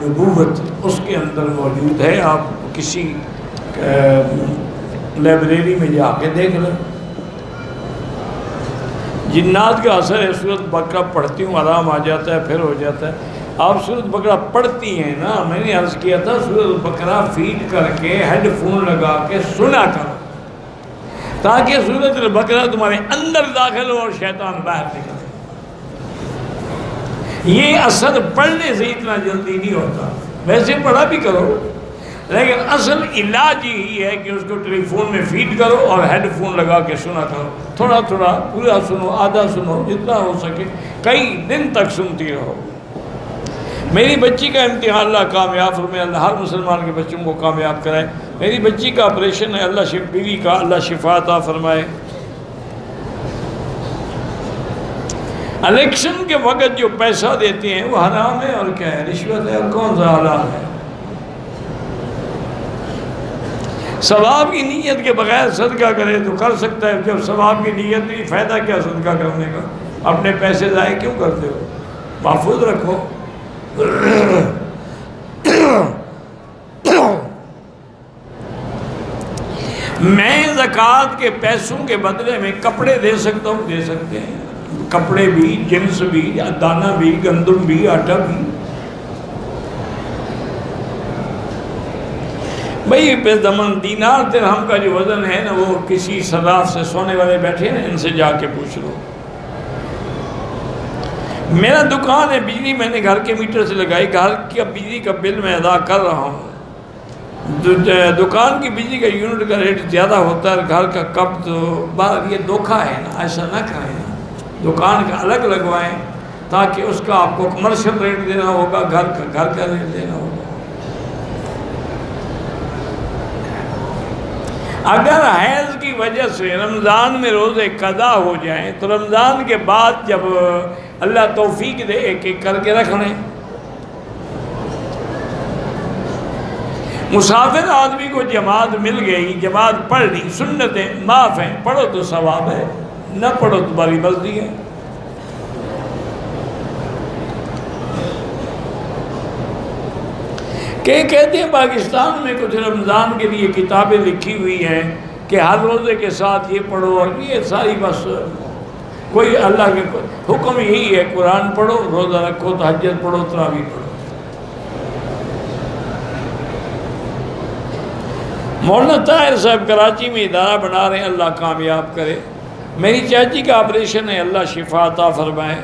نبوت اس کے اندر موجود ہے. آپ کسی لائبریری میں جا کے دیکھ لیں. جنات کا اثر ہے. سورۃ بقرہ پڑھتی ہوں آرام آ جاتا ہے، پھر ہو جاتا ہے. آپ سورۃ بقرہ پڑھتی ہیں نا، میں نے عرض کیا تھا سورۃ بقرہ فیڈ کر کے ہیڈ فون لگا کے سنا کرو تاکہ سورۃ بقرہ تمہارے اندر داخل ہو اور شیطان باہر نکلے. یہ اثر پڑھنے سے اتنا جلدی نہیں ہوتا، ویسے پڑھا بھی کرو، لیکن اصل علاج یہی ہے کہ اس کو ٹیلی فون میں فیڈ کرو اور ہیڈ فون لگا کے سنا کرو. تھوڑا تھوڑا پورا سنو، آدھا سنو، جتنا ہو سکے، کئی دن تک سنتی رہو. میری بچی کا امتحان اللہ کامیاب فرمائے، اللہ ہر مسلمان کے بچوں کو کامیاب کرائے. میری بچی کا آپریشن ہے، اللہ بیوی کا اللہ شفا عطا فرمائے. الیکشن کے وقت جو پیسہ دیتے ہیں وہ حرام ہے اور کیا ہے؟ رشوت ہے. اور کون سا حلال ہے؟ ثواب کی نیت کے بغیر صدقہ کرے تو کر سکتا ہے. جب ثواب کی نیت نہیں، فائدہ کیا صدقہ کرنے کا؟ اپنے پیسے ضائع کیوں کرتے ہو؟ محفوظ رکھو. میں زکوٰۃ کے پیسوں کے بدلے میں کپڑے دے سکتا ہوں، دے سکتے ہیں. کپڑے بھی، جنس بھی، دانہ بھی، گندم بھی، آٹا بھی. بھئی پہ دمن دینار درہم کا جو وزن ہے نا، وہ کسی صراف سے سونے والے بیٹھے ہیں، ان سے جا کے پوچھ لو. میرا دکان ہے، بجلی میں نے گھر کے میٹر سے لگائی، گھر کا بجلی کا بل میں ادا کر رہا ہوں. دکان کی بجلی کا یونٹ کا ریٹ زیادہ ہوتا ہے، گھر کا کب تو بار یہ دھوکہ ہے نا. ایسا نہ کریں، دکان کا الگ لگوائیں تاکہ اس کا آپ کو کمرشل ریٹ دینا ہوگا، گھر کا ریٹ دینا ہوگا. اگر حیض کی وجہ سے رمضان میں روزے قضا ہو جائیں تو رمضان کے بعد جب اللہ توفیق دے ایک ایک کر کے رکھ لیں. مسافر آدمی کو جماعت مل گئی، جماعت پڑھ لی، سنتیں معاف ہیں، پڑھو تو ثواب ہے، نہ پڑھو تمہاری مرضی ہے. کہ کہتے ہیں پاکستان میں کچھ رمضان کے لیے کتابیں لکھی ہوئی ہیں کہ ہر روزے کے ساتھ یہ پڑھو، اور یہ ساری بس کوئی اللہ کے حکم یہی ہے، قرآن پڑھو، روزہ رکھو، تہجد پڑھو، تراویح پڑھو. مولانا طاہر صاحب کراچی میں ادارہ بنا رہے ہیں، اللہ کامیاب کرے. میری چاچی کا آپریشن ہے، اللہ شفا عطا فرمائے.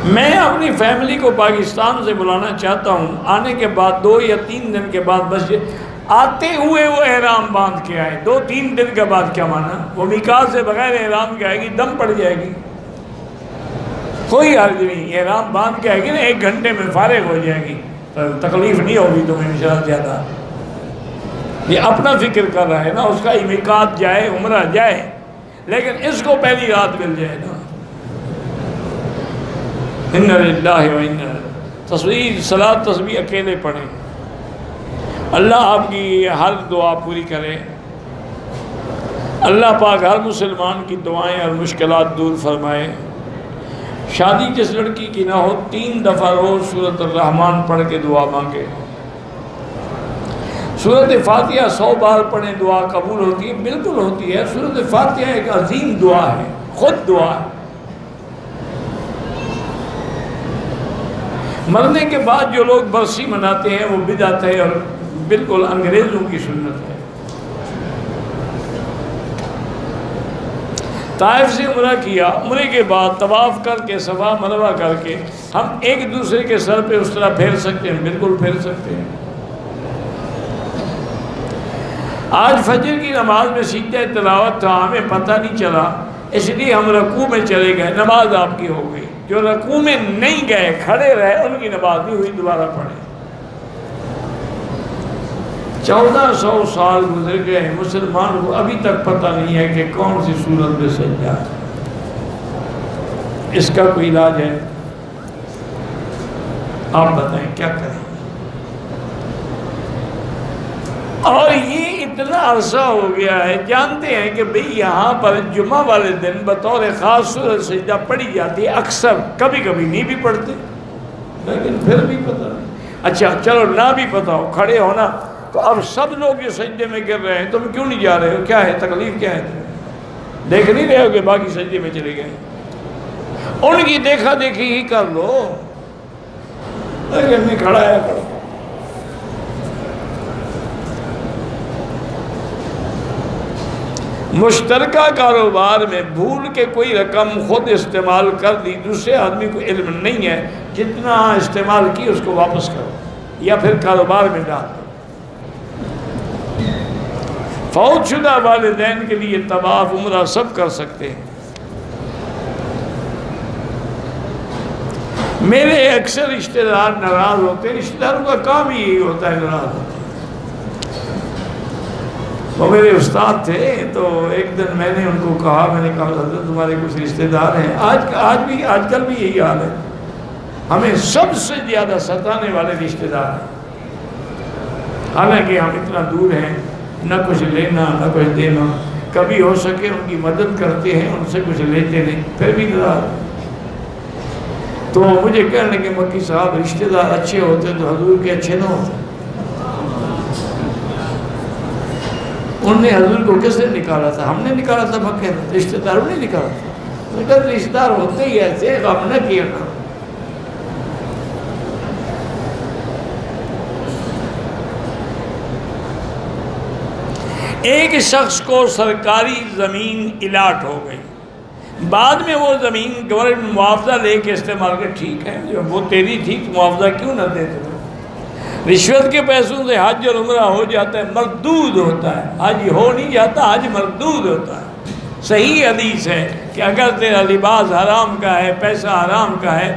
میں اپنی فیملی کو پاکستان سے بلانا چاہتا ہوں. آنے کے بعد 2 یا 3 دن کے بعد بس آتے ہوئے وہ احرام باندھ کے آئے. 2-3 دن کے بعد کیا مانا؟ وہ میقات سے بغیر احرام کے آئے گی، دم پڑ جائے گی. کوئی حرج نہیں، احرام باندھ کے آئے گی نا، 1 گھنٹے میں فارغ ہو جائے گی، تکلیف نہیں ہوگی تمہیں انشاءاللہ زیادہ. یہ اپنا فکر کر رہا ہے نا، اس کا میقات جائے، عمرہ جائے، لیکن اس کو پہلی رات مل جائے نا. اِنَّ لِلَّهِ وَإِنَّ تصویر صلاۃ تسبیح اکیلے پڑھیں. اللہ آپ کی ہر دعا پوری کرے. اللہ پاک ہر مسلمان کی دعائیں اور مشکلات دور فرمائے. شادی جس لڑکی کی نہ ہو 3 دفعہ روز سورۃ الرحمن پڑھ کے دعا مانگے. سورۃ فاتحہ 100 بار پڑھیں، دعا قبول ہوتی ہے، بالکل ہوتی ہے. سورۃ فاتحہ ایک عظیم دعا ہے، خود دعا ہے. مرنے کے بعد جو لوگ برسی مناتے ہیں وہ بدعت ہے اور بالکل انگریزوں کی سنت ہے. طائف سے عمرہ کیا، عمرے کے بعد طواف کر کے صفا مروہ کر کے ہم ایک دوسرے کے سر پہ اس طرح پھیر سکتے ہیں، بالکل پھیر سکتے ہیں. آج فجر کی نماز میں سجدہ تلاوت تھا، ہمیں پتہ نہیں چلا، اس لیے ہم رکوع میں چلے گئے، نماز آپ کی ہو گئی. جو رکوع میں نہیں گئے، کھڑے رہے، ان کی نماز نہیں ہوئی، دوبارہ پڑھیں. 1400 سال گزر گئے، مسلمان کو ابھی تک پتہ نہیں ہے کہ کون سی سورت میں سجدہ ہے. اس کا کوئی علاج ہے؟ آپ بتائیں کیا کریں؟ اور یہ اتنا عرصہ ہو گیا ہے، جانتے ہیں کہ بھئی یہاں پر جمعہ والے دن بطور خاص سورۃ سجدہ پڑھی جاتی ہے، اکثر کبھی کبھی نہیں بھی پڑھتے، لیکن پھر بھی پتہ نہیں۔ اچھا چلو نہ بھی پتہ ہو، کھڑے ہونا تو اب سب لوگ یہ سجدے میں گر رہے ہیں، تم کیوں نہیں جا رہے ہو؟ کیا ہے تکلیف، کیا ہے تمہیں؟ دیکھ نہیں رہے ہو کہ باقی سجدے میں چلے گئے؟ ان کی دیکھا دیکھی ہی کر لو، لیکن نہیں کھڑا ہے کھڑا۔ مشترکہ کاروبار میں بھول کے کوئی رقم خود استعمال کر دی، دوسرے آدمی کو علم نہیں ہے، جتنا استعمال کی اس کو واپس کرو یا پھر کاروبار میں ڈال دو۔ فوت شدہ والدین کے لیے طواف عمرہ سب کر سکتے ہیں۔ میرے اکثر رشتہ دار ناراض ہوتے ہیں، رشتہ داروں کا کام ہی یہی ہوتا ہے ناراض ہوتا ہے۔ وہ میرے استاد تھے، تو ایک دن میں نے ان کو کہا، میں نے کہا حضرت تمہارے کچھ رشتہ دار ہیں، آج کل بھی یہی حال ہے، ہمیں سب سے زیادہ ستانے والے رشتہ دار ہیں، حالانکہ ہم اتنا دور ہیں، نہ کچھ لینا نہ کچھ دینا، کبھی ہو سکے ان کی مدد کرتے ہیں، ان سے کچھ لیتے نہیں، پھر بھی ناراض۔ تو مجھے کہنے کہ مکی صاحب رشتہ دار اچھے ہوتے تو حضور کے اچھے نہ ہوتے۔ انہوں نے حضور کو کس نے نکالا تھا؟ ہم نے نکالا تھا مکے میں، رشتہ داروں نے نکالا تھا۔ لیکن رشتہ دار ہوتے ہی ایسے، غم نہ کیا نا۔ ایک شخص کو سرکاری زمین الاٹ ہو گئی، بعد میں وہ زمین گورنمنٹ معاوضہ لے کے استعمال کر، ٹھیک ہے جب وہ تیری تھی تو معاوضہ کیوں نہ دے تمہیں؟ رشوت کے پیسوں سے حج اور عمرہ ہو جاتا ہے، مردود ہوتا ہے، حج ہو نہیں جاتا، حج مردود ہوتا ہے۔ صحیح حدیث ہے کہ اگر تیرا لباس حرام کا ہے، پیسہ حرام کا ہے،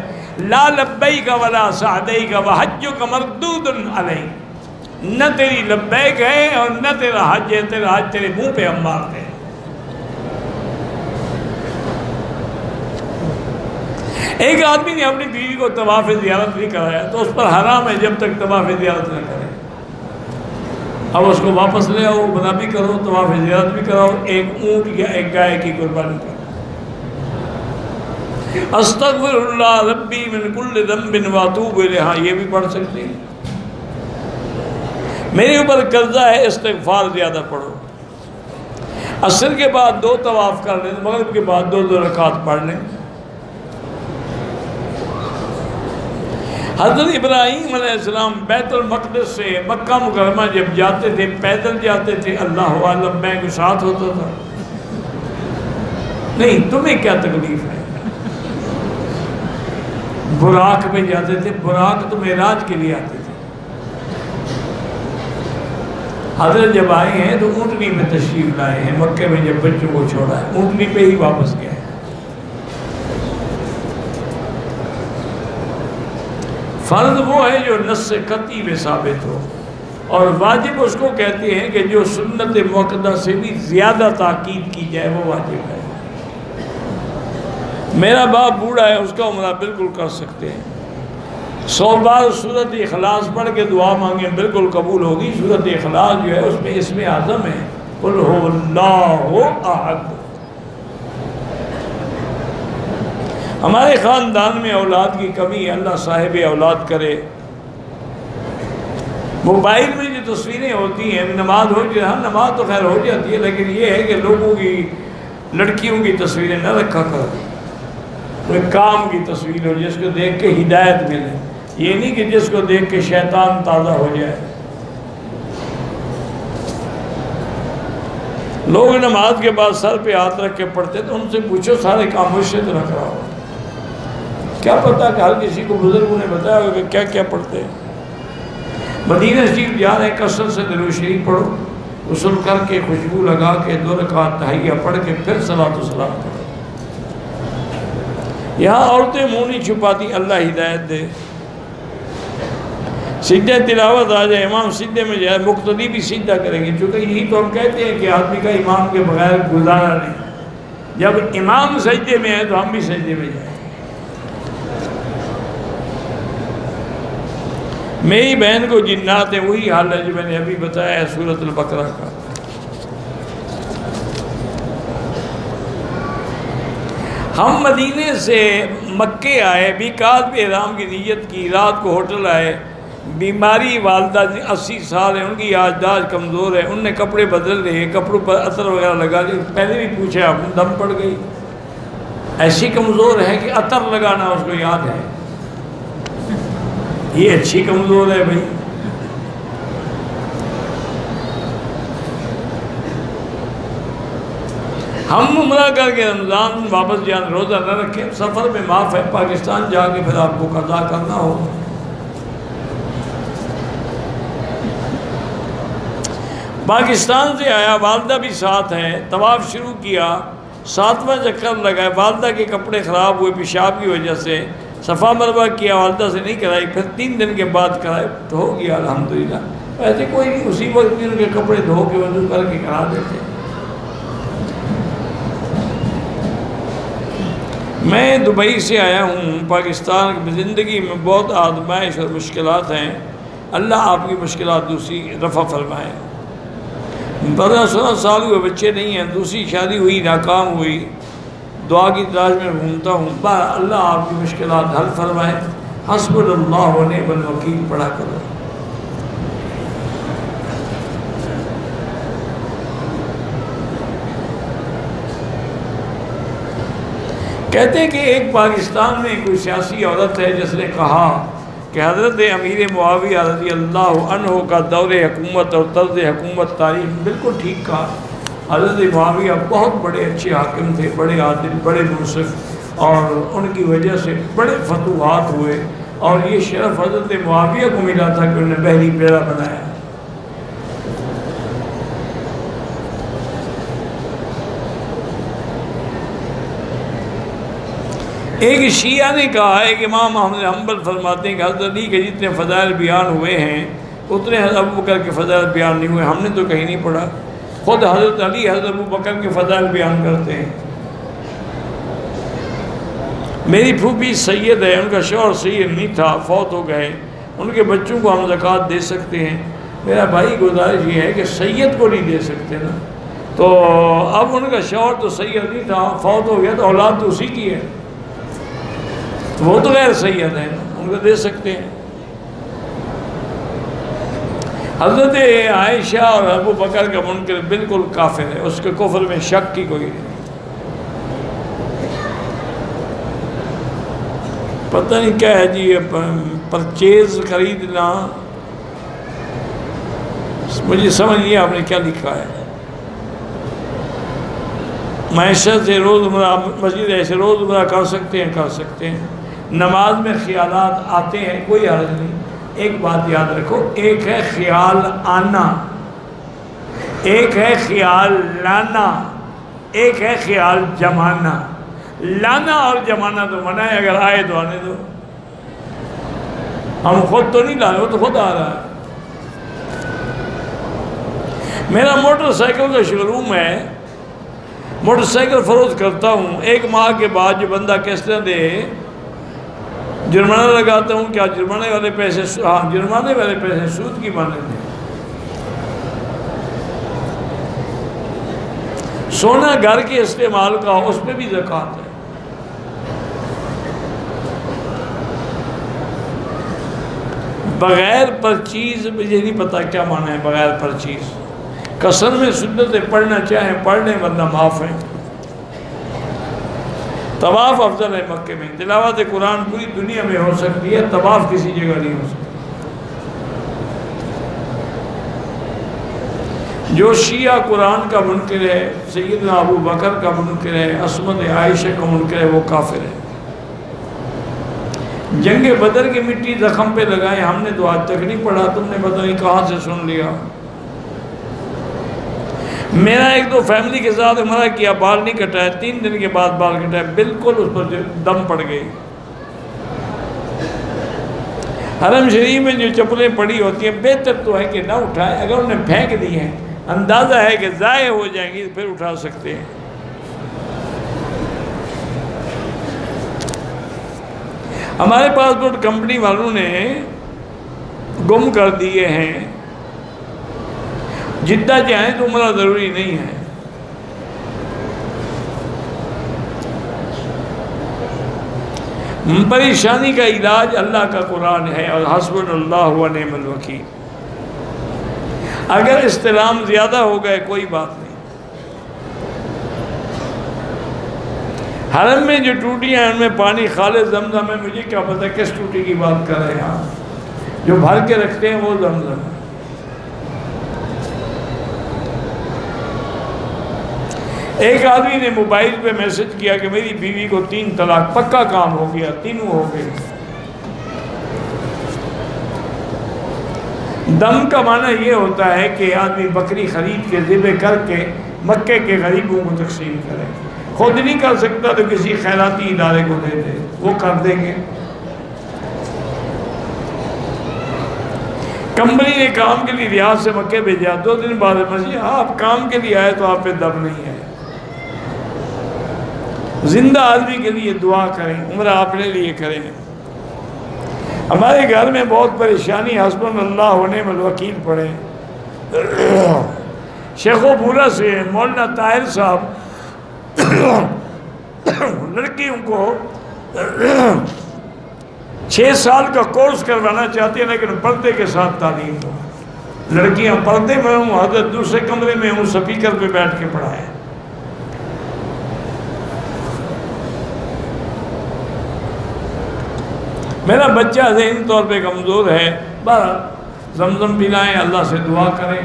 لا لبیک ولا سعدیک وحجک مردود علیک، نہ تیری لبیک ہے اور نہ تیرا حج ہے، تیرا حج تیرے منہ پہ ہم مارتے ہیں۔ ایک آدمی نے اپنی بیوی کو طواف زیارت بھی کرایا، تو اس پر حرام ہے جب تک طواف زیارت نہ کرے۔ اب اس کو واپس لے آؤ، بنا بھی کرو، طواف زیارت بھی کراؤ، ایک اونٹ یا ایک گائے کی قربانی کرو۔ استغفر اللہ ربی من کل ذنب واتوب الیہ، یہ بھی پڑھ سکتے ہیں۔ میرے اوپر قرضہ ہے، استغفار زیادہ پڑھو۔ عصر کے بعد 2 طواف کر لیں، مغرب کے بعد 2 رکعت پڑھ لیں۔ حضرت ابراہیم علیہ السلام بیت المقدس سے مکہ مکرمہ جب جاتے تھے، پیدل جاتے تھے، اللہ عالم میں کو ساتھ ہوتا تھا؟ نہیں، تمہیں کیا تکلیف ہے؟ براق میں جاتے تھے، براق تو معراج کے لیے آتے تھے۔ حضرت جب آئے ہیں تو اونٹنی میں تشریف لائے ہیں، مکے میں جب بچوں کو چھوڑا ہے اونٹنی پہ ہی واپس گئے ہیں۔ فرض وہ ہے جو نص قطعی میں ثابت ہو، اور واجب اس کو کہتے ہیں کہ جو سنت مؤکدہ سے بھی زیادہ تاکید کی جائے، وہ واجب ہے۔ میرا باپ بوڑھا ہے، اس کا عمرہ بالکل کر سکتے ہیں، 100 بار سورۃ اخلاص پڑھ کے دعا مانگیں، بالکل قبول ہوگی۔ سورۃ اخلاص جو ہے اس میں اسم اعظم ہے، قل هو اللہ احد۔ ہمارے خاندان میں اولاد کی کمی ہے، اللہ صاحب اولاد کرے۔ موبائل میں جو تصویریں ہوتی ہیں، نماز ہو جائے، ہاں نماز تو خیر ہو جاتی ہے، لیکن یہ ہے کہ لوگوں کی لڑکیوں کی تصویریں نہ رکھا کرو، کوئی کام کی تصویر ہو جس کو دیکھ کے ہدایت ملے، یہ نہیں کہ جس کو دیکھ کے شیطان تازہ ہو جائے۔ لوگ نماز کے بعد سر پہ ہاتھ رکھ کے پڑھتے تو ان سے پوچھو سارے کام مجھ سے تو رکھ رہا ہو، کیا پتا کہ ہر کسی کو بزرگوں نے بتایا ہوگا کہ کیا کیا پڑھتے ہیں۔ مدینہ شریف جا رہے ہیں، کثرت سے درود شریف پڑھو، غسل کر کے خوشبو لگا کے 2 رکعت تحیہ پڑھ کے پھر صلاۃ و سلام پڑھو۔ یہاں عورتیں منہ نہیں چھپاتی، اللہ ہدایت دے۔ سجدہ تلاوت آ جائے، امام سجدے میں جائے، مقتدی بھی سجدہ کریں گے، چونکہ یہی تو ہم کہتے ہیں کہ آدمی کا امام کے بغیر گزارا نہیں۔ جب امام سجدے میں ہے تو ہم بھی سجدے میں جائیں۔ میری بہن کو جنات ہے، وہی حال ہے جو میں نے ابھی بتایا ہے سورۃ البقرہ کا۔ ہم مدینے سے مکے آئے، میقات پہ احرام کی نیت کی، رات کو ہوٹل آئے، بیماری والدہ 80 سال ہے، ان کی یادداشت کمزور ہے، ان نے کپڑے بدل رہے، کپڑوں پر عطر وغیرہ لگا لی، پہلے بھی پوچھا آپ نے، دم پڑ گئی، ایسی کمزور ہے کہ عطر لگانا اس کو یاد ہے، یہ اچھی کمزور ہے بھائی۔ ہم عمرہ کر کے رمضان واپس جانا، روزہ نہ رکھیں، سفر میں معاف ہے، پاکستان جا کے پھر آپ کو قضا کرنا ہو۔ پاکستان سے آیا، والدہ بھی ساتھ ہے، طواف شروع کیا، 7واں چکر لگا، والدہ کے کپڑے خراب ہوئے پیشاب کی وجہ سے، صفا مروہ کیا، والدہ سے نہیں کرائی، پھر 3 دن کے بعد کرائے تو ہو گیا الحمدللہ۔ ایسے کوئی نہیں، اسی وقت بھی ان کے کپڑے دھو کے وضو کر کے کرا دیتے۔ میں دبئی سے آیا ہوں، پاکستان میں زندگی میں بہت آزمائش اور مشکلات ہیں، اللہ آپ کی مشکلات دوسری رفع فرمائے۔ 15-16 سال ہوئے، بچے نہیں ہیں، دوسری شادی ہوئی ناکام ہوئی، دعا کی تلاش میں گھومتا ہوں، اللہ آپ کی مشکلات حل فرمائے۔ حسبنا اللہ و نعم الوکیل پڑھا کرو۔ کہتے ہیں کہ ایک پاکستان میں کوئی سیاسی عورت ہے جس نے کہا کہ حضرت امیر معاویہ رضی اللہ عنہ کا دور حکومت اور طرز حکومت تاریخ بالکل ٹھیک کہا۔ حضرت معاویہ بہت بڑے اچھے حاکم تھے، بڑے عادل، بڑے منصف، اور ان کی وجہ سے بڑے فتوحات ہوئے، اور یہ شرف حضرت معاویہ کو ملا تھا کہ انہوں نے بحری بیڑا بنایا۔ ایک شیعہ نے کہا ہے کہ امام احمد حنبل فرماتے ہیں کہ حضرت علی کے جتنے فضائل بیان ہوئے ہیں اتنے حضرت ابوبکر کے فضائل بیان نہیں ہوئے، ہم نے تو کہیں نہیں پڑھا، خود حضرت علی حضرت ابوبکر کے فضائل بیان کرتے ہیں۔ میری پھوپھی سید ہے، ان کا شوہر سید نہیں تھا، فوت ہو گئے، ان کے بچوں کو ہم زکوٰۃ دے سکتے ہیں۔ میرا بھائی گزارش یہ ہے کہ سید کو نہیں دے سکتے نا، تو اب ان کا شوہر تو سید نہیں تھا، فوت ہو گیا، تو اولاد تو اسی کی ہے، تو وہ تو غیر سید ہیں، ان کو دے سکتے ہیں۔ حضرت عائشہ اور ابو بکر کا منکر بالکل کافر ہے، اس کے کفر میں شک کی کوئی نہیں۔ پتہ نہیں کیا ہے جی، پرچیز خریدنا، مجھے سمجھ نہیں آپ نے کیا لکھا ہے۔ معیشت سے روزمرہ مسجد ایسے روزمرہ کر سکتے ہیں، نماز میں خیالات آتے ہیں، کوئی حرج نہیں۔ ایک بات یاد رکھو، ایک ہے خیال آنا، ایک ہے خیال لانا، ایک ہے خیال جمانا۔ لانا اور جمانا تو منع ہے، اگر آئے تو آنے دو، ہم خود تو نہیں لا رہے، وہ تو خود آ رہا ہے۔ میرا موٹر سائیکل کا شو روم ہے، موٹر سائیکل فروخت کرتا ہوں، 1 ماہ کے بعد جو بندہ قسطیں دے جرمانہ لگاتا ہوں۔ کیا جرمانے والے پیسے سود کی مانند ہیں۔ سونا گھر کے استعمال کا، اس پہ بھی زکوٰۃ ہے۔ بغیر پرچیز، مجھے نہیں پتا کیا معنی ہے بغیر پرچیز۔ قصر میں سنتیں پڑھنا چاہیں پڑھ لیں، ورنہ معاف ہے۔ طواف افضل ہے مکے میں، تلاوت قرآن پوری دنیا میں ہو سکتی ہے، طواف کسی جگہ نہیں ہو سکتا۔ جو شیعہ قرآن کا منکر ہے، سیدنا ابو بکر کا منکر ہے، عصمت عائشہ کا منکر ہے، وہ کافر ہے۔ جنگ بدر کی مٹی زخم پہ لگائیں، ہم نے تو آج تک نہیں پڑھا، تم نے پتہ نہیں کہاں سے سن لیا۔ میرا ایک دو فیملی کے ساتھ عمرہ کیا، بال نہیں کٹائے، 3 دن کے بعد بال کٹائے، بالکل اس پر دم پڑ گئی۔ حرم شریف میں جو چپلیں پڑی ہوتی ہیں، بہتر تو ہے کہ نہ اٹھائیں، اگر انہیں پھینک دی ہیں، اندازہ ہے کہ ضائع ہو جائیں گی، پھر اٹھا سکتے ہیں۔ ہمارے پاسپورٹ کمپنی والوں نے گم کر دیے ہیں، جدہ جائیں تو عمرہ ضروری نہیں ہے۔ پریشانی کا علاج اللہ کا قرآن ہے، اور حسبنا اللہ و نعم الوکیل۔ اگر استلام زیادہ ہو گئے کوئی بات نہیں، حرم میں جو ٹوٹیاں ہیں ان میں پانی خالص زمزم ہے، مجھے کیا پتہ کس ٹوٹی کی بات کر رہے ہیں آپ، جو بھر کے رکھتے ہیں وہ زمزم ہے۔ ایک آدمی نے موبائل پہ میسج کیا کہ میری بیوی کو 3 طلاق، پکا کام ہو گیا، تینوں ہو گئے۔ دم کا معنی یہ ہوتا ہے کہ آدمی بکری خرید کے ذبح کر کے مکے کے غریبوں کو تقسیم کرے، خود نہیں کر سکتا تو کسی خیراتی ادارے کو دے دے، وہ کر دیں گے۔ کمپنی نے کام کے لیے ریاض سے مکے بھیجا، 2 دن بعد مسجد، آپ کام کے لیے آئے تو آپ پہ دم نہیں ہے۔ زندہ آدمی کے لیے دعا کریں، عمرہ اپنے لیے کریں۔ ہمارے گھر میں بہت پریشانی، حسبنا اللہ و نعم الوکیل پڑھے۔ شیخ و پورا سے مولانا طاہر صاحب لڑکیوں کو 6 سال کا کورس کروانا چاہتے ہیں، لیکن پردے کے ساتھ تعلیم ہو۔ لڑکیاں پردے میں ہوں، حضرت دوسرے کمرے میں ہوں، سپیکر پہ بیٹھ کے پڑھائیں۔ میرا بچہ ذہنی طور پہ کمزور ہے، بس زمزم پلائیں، اللہ سے دعا کریں،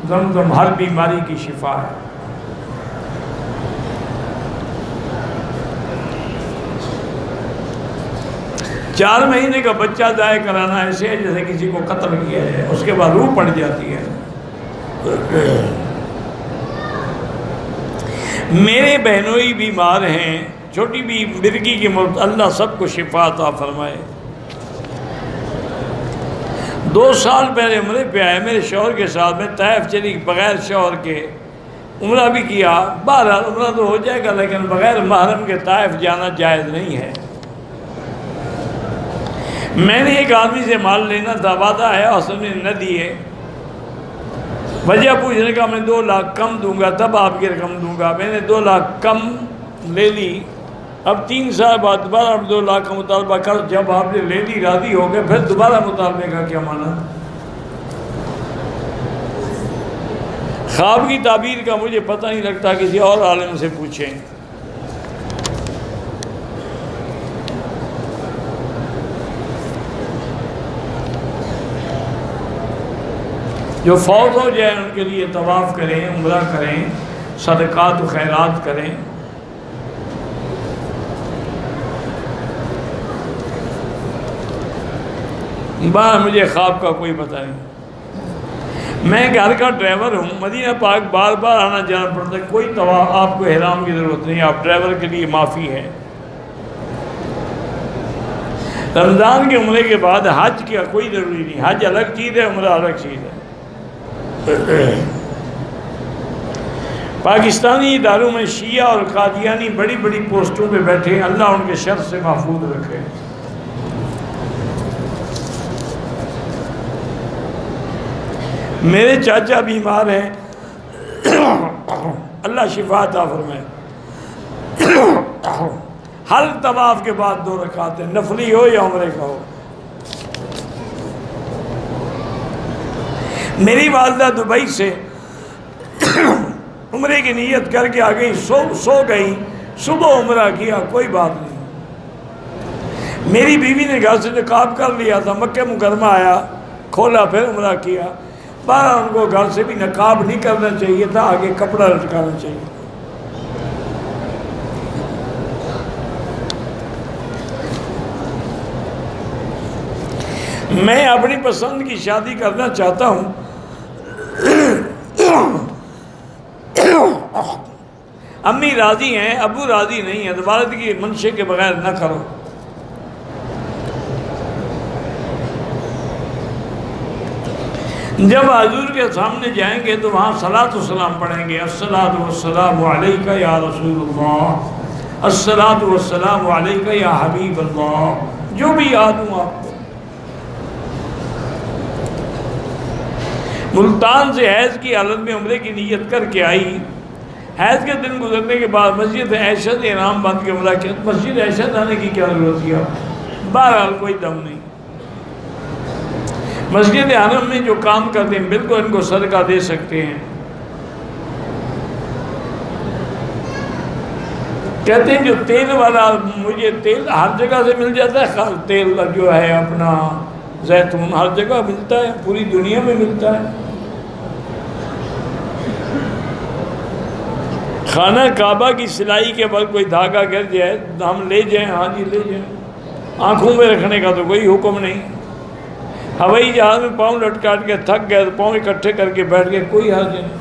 زمزم ہر بیماری کی شفا ہے۔ چار مہینے کا بچہ ضائع کرانا ایسے ہے جیسے کسی کو قتل کیا ہے، اس کے بعد روح پڑ جاتی ہے۔ میرے بہنوئی بیمار ہیں، چھوٹی بھی مرغی کی موت، اللہ سب کو شفا عطا فرمائے۔ 2 سال پہلے عمرے پہ آئے میرے شوہر کے ساتھ، میں طائف چلی بغیر شوہر کے، عمرہ بھی کیا۔ بہرحال عمرہ تو ہو جائے گا لیکن بغیر محرم کے طائف جانا جائز نہیں ہے۔ میں نے ایک آدمی سے مال لینا تھا، وعدہ ہے، اس نے نہ دیے، وجہ پوچھنے کا میں 2 لاکھ کم دوں گا تب آپ کی رقم دوں گا۔ میں نے 2 لاکھ کم لے لی، اب 3 سال بعد دوبارہ 2 لاکھ کا مطالبہ کر، جب آپ نے لے لی راضی ہو گئے، پھر دوبارہ مطالبے کا کیا معنی؟ خواب کی تعبیر کا مجھے پتہ نہیں لگتا، کسی اور عالم سے پوچھیں۔ جو فوت ہو جائے ان کے لیے طواف کریں، عمرہ کریں، صدقات و خیرات کریں۔ مجھے خواب کا کوئی پتہ نہیں، میں گھر کا ڈرائیور ہوں، مدینہ پاک بار بار آنا جانا پڑتا ہے، کوئی طواف آپ کو احرام کی ضرورت نہیں، آپ ڈرائیور کے لیے معافی ہے۔ رمضان کے عمرے کے بعد حج کیا کوئی ضروری نہیں، حج الگ چیز ہے، عمرہ الگ چیز ہے۔ پاکستانی اداروں میں شیعہ اور قادیانی بڑی بڑی پوسٹوں پہ بیٹھے ہیں، اللہ ان کے شر سے محفوظ رکھے۔ میرے چاچا بیمار ہیں، اللہ شفا عطا فرمائے۔ ہر طواف کے بعد 2 رکعتیں، نفلی ہو یا عمرے کا ہو۔ میری والدہ دبئی سے عمرے کی نیت کر کے آ گئی، سو گئی، صبح عمرہ کیا، کوئی بات نہیں۔ میری بیوی نے گھر سے نقاب کر لیا تھا، مکہ مکرمہ آیا، کھولا، پھر عمرہ کیا۔ بارہ ان کو گھر سے بھی نقاب نہیں کرنا چاہیے تھا، آگے کپڑا لٹکانا چاہیے۔ میں اپنی پسند کی شادی کرنا چاہتا ہوں، امی راضی ہیں، ابو راضی نہیں ہیں، تو والد کی منشے کے بغیر نہ کرو۔ جب حضور کے سامنے جائیں گے تو وہاں صلاۃ و سلام پڑھیں گے، الصلاۃ والسلام علیک یا رسول اللہ، الصلاۃ والسلام علیک یا حبیب اللہ، جو بھی یاد ہوں آپ کو۔ ملتان سے حیض کی حالت میں عمرے کی نیت کر کے آئی، حیض کے دن گزرنے کے بعد مسجد عائشہ سے احرام باندھ کے عمرہ کیا۔ مسجد عائشہ جانے کی کیا ضرورت تھی آپ؟ بہرحال کوئی دم نہیں۔ مسجد حرم میں جو کام کرتے ہیں بالکل ان کو صدقہ دے سکتے ہیں۔ کہتے ہیں جو تیل والا، مجھے تیل ہر جگہ سے مل جاتا ہے، تیل جو ہے اپنا زیتون ہر جگہ ملتا ہے، پوری دنیا میں ملتا ہے۔ خانہ کعبہ کی سلائی کے بعد کوئی دھاگا گر جائے ہم لے جائیں، ہاں جی لے جائیں، آنکھوں میں رکھنے کا تو کوئی حکم نہیں۔ ہوائی جہاز میں پاؤں لٹکاٹ کے تھک گئے تو پاؤں اکٹھے کر کے بیٹھ گئے، کوئی حرج نہیں۔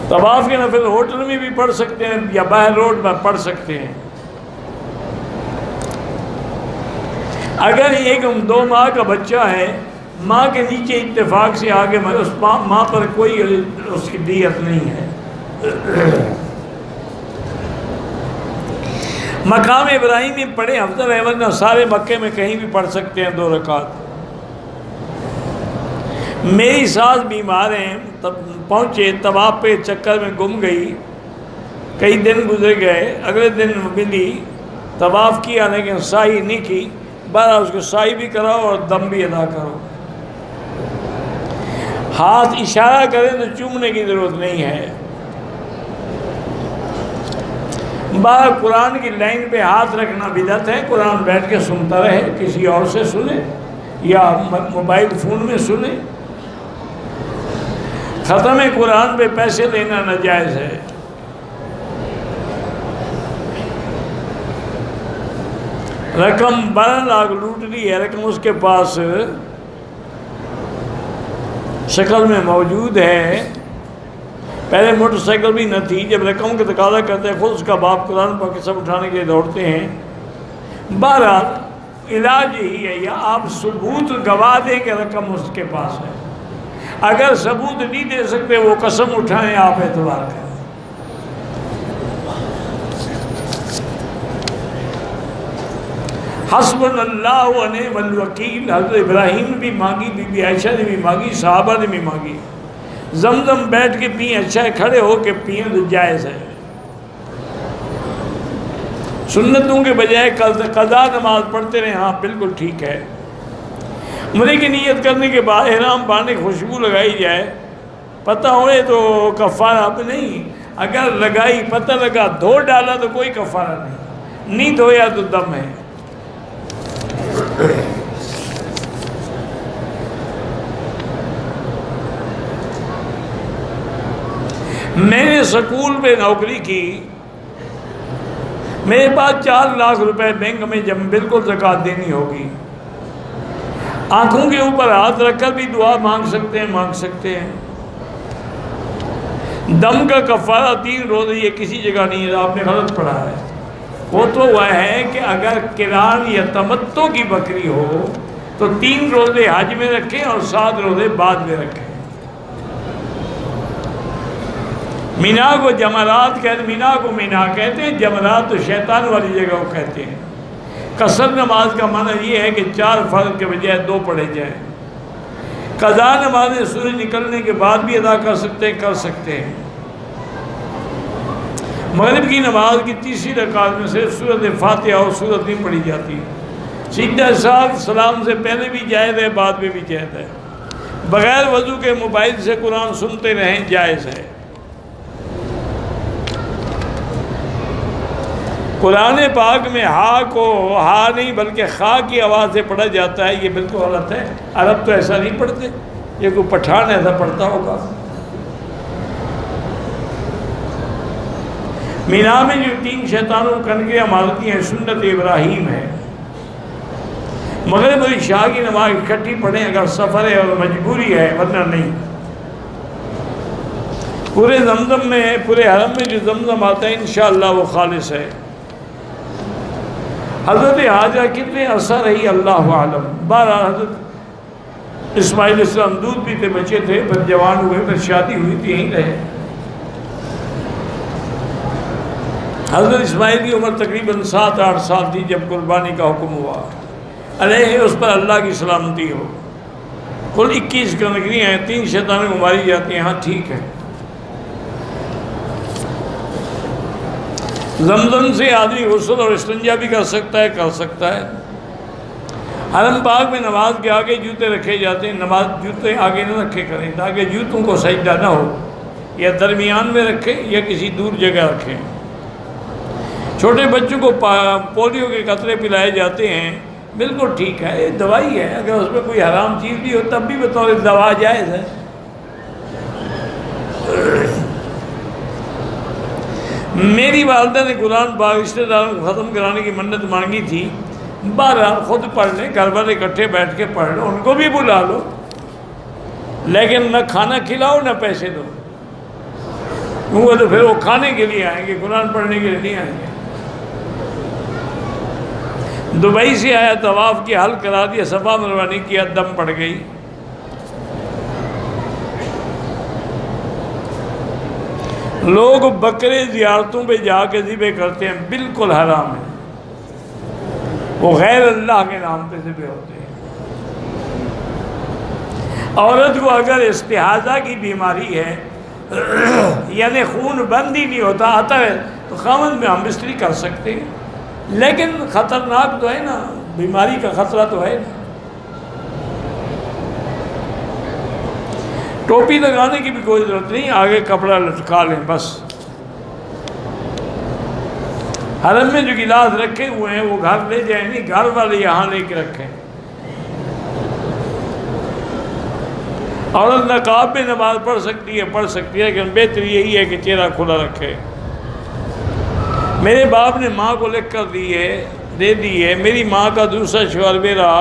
طواف کے نفل ہوٹل میں بھی پڑھ سکتے ہیں یا باہر روڈ میں پڑھ سکتے ہیں۔ اگر ایک 2 ماہ کا بچہ ہے، ماں کے نیچے اتفاق سے آگے اس ماں پر کوئی اس کی دیت نہیں ہے۔ مقام ابراہیم میں پڑھے افضل ہے، ورنہ سارے مکے میں کہیں بھی پڑھ سکتے ہیں 2 رکعت۔ میری ساس بیمار ہیں، تب پہنچے طواف پہ چکر میں گم گئی، کئی دن گزر گئے، اگلے دن ملی، طواف کیا لیکن سعی نہیں کی، بہرحال اس کو سعی بھی کراؤ اور دم بھی ادا کرو۔ ہاتھ اشارہ کریں تو چومنے کی ضرورت نہیں ہے۔ باہر قرآن کی لائن پہ ہاتھ رکھنا بدعت ہے، قرآن بیٹھ کے سنتا رہے، کسی اور سے سنے یا موبائل فون میں سنے۔ ختم قرآن پہ پیسے دینا ناجائز ہے۔ رقم 12 لاکھ لوٹ لی ہے، رقم اس کے پاس شکل میں موجود ہے، پہلے موٹر سائیکل بھی نہ تھی، جب رقم کا تقاضا کرتے ہیں خود اس کا باپ قرآن پاک کے سب اٹھانے کے لیے دوڑتے ہیں۔ بہرحال علاج یہی ہے، یا آپ ثبوت گواہ دیں کہ رقم اس کے پاس ہے، اگر ثبوت نہیں دے سکتے وہ قسم اٹھائیں، آپ اعتبار کریں۔ حسبنا اللہ و نعم الوکیل، حضرت ابراہیم نے بھی مانگی، بی بی عائشہ نے بھی مانگی، صحابہ نے بھی مانگی۔ زمزم بیٹھ کے پئیں اچھا ہے، کھڑے ہو کے پئیں تو جائز ہے۔ سنتوں کے بجائے قضا نماز پڑھتے رہے، ہاں بالکل ٹھیک ہے۔ عمرے کی نیت کرنے کے بعد احرام باندھے خوشبو لگائی جائے، پتہ ہوئے تو کفارہ اب نہیں، اگر لگائی پتہ لگا دھو ڈالا تو کوئی کفارہ نہیں دھویا تو دم ہے۔ میں نے سکول میں نوکری کی، میرے پاس 4 لاکھ روپے بینک میں جب بالکل زکوٰۃ دینی ہوگی، آنکھوں کے اوپر ہاتھ رکھ کر بھی دعا مانگ سکتے ہیں۔ دم کا کفارہ 3 روزے، یہ کسی جگہ نہیں ہے، آپ نے غلط پڑھا ہے۔ وہ تو وہ ہے کہ اگر قران یا تمتع کی بکری ہو تو 3 روزے حج میں رکھیں اور 7 روزے بعد میں رکھیں۔ مینا کو جمرات کہتے، مینا کو مینا کہتے ہیں، جمرات تو شیطان والی جگہ کو کہتے ہیں۔ قصر نماز کا معنی یہ ہے کہ 4 فرض کے بجائے 2 پڑھے جائیں۔ قضا نماز سورج نکلنے کے بعد بھی ادا کر سکتے ہیں۔ مغرب کی نماز کی 3ری رکعت میں صرف سورۃ فاتحہ اور سورت نہیں پڑھی جاتی، سیدھا صاف سلام سے پہلے بھی جائز ہے، بعد میں بھی جائز ہے۔ بغیر وضو کے موبائل سے قرآن سنتے رہیں، جائز ہے۔ قرآن پاک میں ہا کو ہا نہیں بلکہ خا کی آواز سے پڑھا جاتا ہے، یہ بالکل غلط ہے۔ عرب تو ایسا نہیں پڑھتے، یہ کوئی پٹھان ایسا پڑھتا ہوگا۔ مینا میں جو 3 شیطانوں کنکریاں مارتی ہیں سنت ابراہیم ہے۔ مغرب اور عشاء کی نماز اکٹھی پڑھیں اگر سفر ہے اور مجبوری ہے، ورنہ نہیں۔ پورے زمزم میں، پورے حرم میں جو زمزم آتا ہے انشاءاللہ وہ خالص ہے۔ حضرت حاجہ کتنے عرصہ رہی اللہ عالم، 12 حضرت اسماعیل علیہ السلام دودھ پیتے بچے تھے، پھر جوان ہوئے، پھر شادی ہوئی تھی، یہیں رہے۔ حضرت اسماعیل کی عمر تقریباً 7-8 سال تھی جب قربانی کا حکم ہوا، علیہ اس پر اللہ کی سلامتی ہو۔ کل 21 کنکریاں ہیں، 3 شیطانوں کو ماری جاتی ہیں، ہاں ٹھیک ہے۔ زمزم سے آدمی غسل اور استنجا بھی کر سکتا ہے حرم پاک میں نماز کے آگے جوتے رکھے جاتے ہیں، نماز جوتے آگے نہ رکھے کریں تاکہ جوتوں کو سجدہ نہ ہو، یا درمیان میں رکھیں یا کسی دور جگہ رکھیں۔ چھوٹے بچوں کو پولیو کے قطرے پلائے جاتے ہیں، بالکل ٹھیک ہے، یہ دوائی ہے، اگر اس میں کوئی حرام چیز بھی ہو تب بھی بطور دوا جائز ہے۔ میری والدہ نے قرآن پاک رشتہ داروں کو ختم کرانے کی منت مانگی تھی، بہرحال خود پڑھ لیں، گھر والے اکٹھے بیٹھ کے پڑھ لو، ان کو بھی بلا لو، لیکن نہ کھانا کھلاؤ نہ پیسے دو، وہ تو پھر وہ کھانے کے لیے آئیں گے، قرآن پڑھنے کے لیے نہیں آئیں گے۔ دبئی سے آیا، طواف کی حل کرا دیا، صفا مروا نہیں کیا، دم پڑ گئی۔ لوگ بکرے زیارتوں پہ جا کے ذبح کرتے ہیں، بالکل حرام ہے، وہ غیر اللہ کے نام پہ ذبح ہوتے ہیں۔ عورت کو اگر استحاضہ کی بیماری ہے، یعنی خون بند ہی نہیں ہوتا، آتا ہے، تو خامد میں ہم بستری کر سکتے ہیں، لیکن خطرناک تو ہے نا، بیماری کا خطرہ تو ہے نا۔ ٹوپی لگانے کی بھی کوئی ضرورت نہیں، آگے کپڑا لٹکا لیں بس۔ حرم میں جو گلاس رکھے ہوئے ہیں وہ گھر لے جائیں، نہیں گھر والے یہاں لے کے رکھیں۔ عورت نقاب میں نماز پڑھ سکتی ہے، لیکن بہتر یہی ہے کہ چہرہ کھلا رکھے۔ میرے باپ نے ماں کو لکھ کر دے دی ہے، میری ماں کا دوسرا شوہر میرا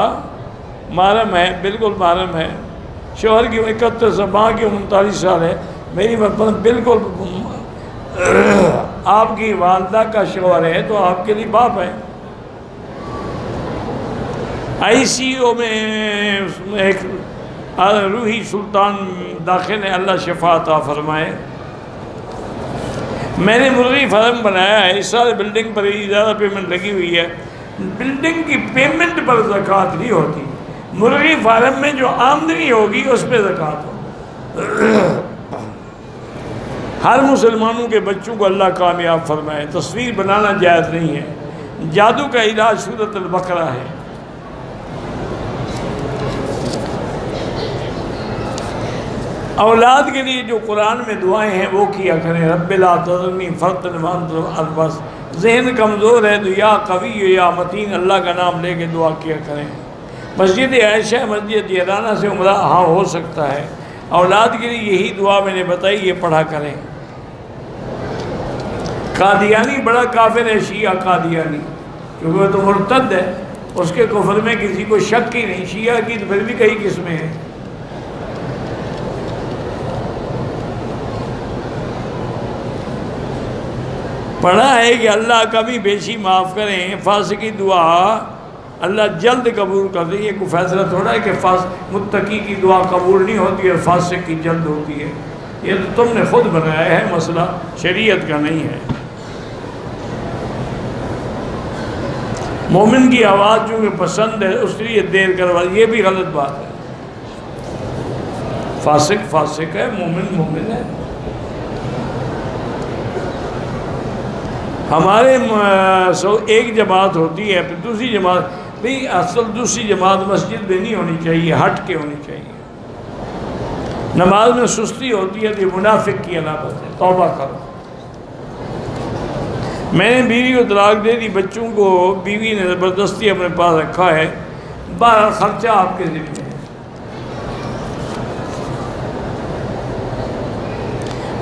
محرم ہے، بالکل محرم ہے، شوہر کی 31 سال، ماں کی 39 سال ہے، میری بالکل آپ کی والدہ کا شوہر ہے تو آپ کے لیے باپ ہے۔ ICU میں ایک روحی سلطان داخل ہے، اللہ شفا عطا فرمائے۔ میں نے مرغی فارم بنایا ہے، اس سال بلڈنگ پر زیادہ پیمنٹ لگی ہوئی ہے، بلڈنگ کی پیمنٹ پر زکوٰۃ نہیں ہوتی، مرغی فارم میں جو آمدنی ہوگی اس پہ زکوٰۃ ہوگی۔ ہر مسلمانوں کے بچوں کو اللہ کامیاب فرمائے۔ تصویر بنانا جائز نہیں ہے، جادو کا علاج سورۃ البقرہ ہے۔ اولاد کے لیے جو قرآن میں دعائیں ہیں وہ کیا کریں، رب لا تذرنی فردا وانت البس، ذہن کمزور ہے تو یا قوی یا متین اللہ کا نام لے کے دعا کیا کریں۔ مسجد عائشہ، مسجد جیرانہ سے عمرہ ہاں ہو سکتا ہے، اولاد کے لیے یہی دعا میں نے بتائی، یہ پڑھا کریں۔ قادیانی بڑا کافر ہے، شیعہ قادیانی، کیونکہ وہ تو مرتد ہے، اس کے کفر میں کسی کو شک ہی نہیں، شیعہ کی تو پھر بھی کئی قسمیں ہیں۔ پڑھا ہے کہ اللہ کبھی بیشی معاف کریں، فاسق کی دعا اللہ جلد قبول کر دے۔ یہ کوئی فیصلہ تھوڑا ہے کہ متقی کی دعا قبول نہیں ہوتی اور فاسق کی جلد ہوتی ہے، یہ تو تم نے خود بنایا ہے، مسئلہ شریعت کا نہیں ہے۔ مومن کی آواز جو کہ پسند ہے اس لیے دیر کروا، یہ بھی غلط بات ہے۔ فاسق ہے، مومن ہے۔ ہمارے ایک جماعت ہوتی ہے، پھر دوسری جماعت نہیں، اصل دوسری جماعت مسجد میں نہیں ہونی چاہیے، ہٹ کے ہونی چاہیے۔ نماز میں سستی ہوتی ہے تو یہ منافق کی علامت ہے، توبہ کرو۔ میں نے بیوی کو طلاق دے دی، بچوں کو بیوی نے زبردستی اپنے پاس رکھا ہے، بہرحال خرچہ آپ کے ذمہ ہے۔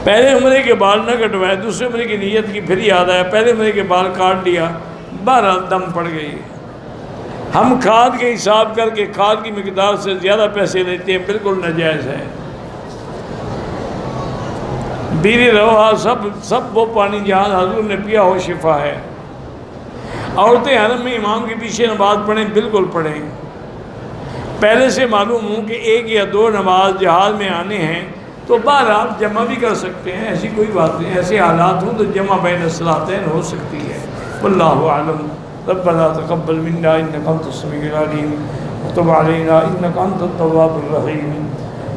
پہلے عمرے کے بال نہ کٹوائے، دوسرے عمرے کی نیت کی، پھر یاد آیا پہلے عمرے کے بال کاٹ لیا، بہرحال دم پڑ گئی۔ ہم کھاد کے حساب کر کے کھاد کی مقدار سے زیادہ پیسے لیتے ہیں، بالکل ناجائز ہے۔ بیری روا سب وہ پانی جہاں حضور نے پیا ہو شفا ہے۔ عورتیں حرم میں امام کے پیچھے نماز پڑھیں، بالکل پڑھیں۔ پہلے سے معلوم ہوں کہ ایک یا دو نماز جہاز میں آنے ہیں تو بہرحال جمع بھی کر سکتے ہیں، ایسی کوئی بات نہیں، ایسے حالات ہوں تو جمع بین الصلاتین ہو سکتی ہے۔ واللہ اعلم۔ ربنا تقبل منا انک انت السمیع العلیم وتب علینا انک انت التواب الرحیم۔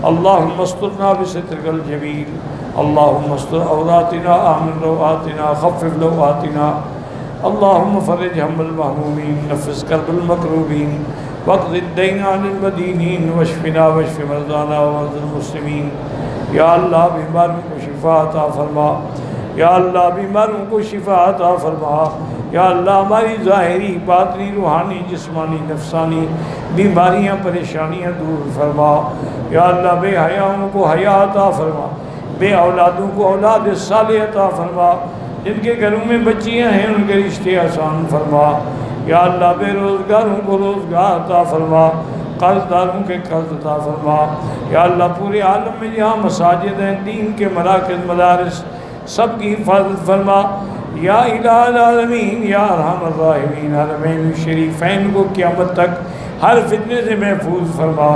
اللہم استرنا بسترک الجمیل اللهم استر عوراتنا آمن روآتنا خفف لوآتنا اللهم فرج هم المهمومين نفس كرب المكروبين واقض الدين عن المدينين واشفنا واشف مرضانا ومرضى المسلمين یا اللہ بیماروں کو شفا عطا فرما، یا اللہ بیماروں کو شفا عطا فرما، یا اللہ ہماری ظاہری باطنی روحانی جسمانی نفسانی بیماریاں پریشانیاں دور فرما، یا اللہ بے حیاؤں کو حیا عطا فرما، بے اولادوں کو اولاد صالح عطا فرما، جن کے گھروں میں بچیاں ہیں ان کے رشتے آسان فرما، یا اللہ بے روزگاروں کو روزگار عطا فرما، قرض داروں کے قرض عطا فرما، یا اللہ پورے عالم میں جہاں مساجد ہیں دین کے مراکز مدارس سب کی حفاظت فرما، یا الہ العالمین یا ارحم الراحمین، حرمین شریفین کو قیامت تک ہر فتنے سے محفوظ فرما،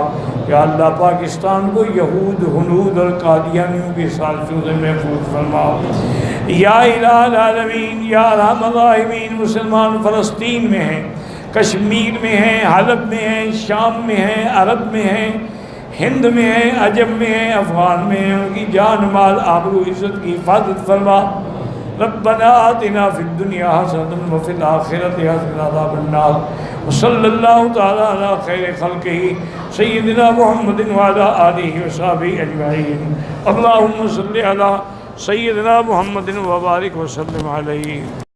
یا اللہ پاکستان کو یہود ہنود اور قادیانیوں کی سازشوں سے محفوظ فرما، یا الہ العالمین یا ارحم الراحمین مسلمان فلسطین میں ہیں، کشمیر میں ہیں، حلب میں ہیں، شام میں ہیں، عرب میں ہیں، ہند میں ہیں، عجم میں ہیں، افغان میں ہیں، ان کی جان مال آبرو عزت کی حفاظت فرما، ربنا آتنا فی الدنیا حسنۃ وفی الآخرۃ حسنۃ وقنا عذاب النار، وصلی اللہ تعالی علی خیر خلقہ سیدنا محمد وعلی آلہ وصحبہ اجمعین، اللہم صلی علی سیدنا محمد وبارک وسلم علیہ۔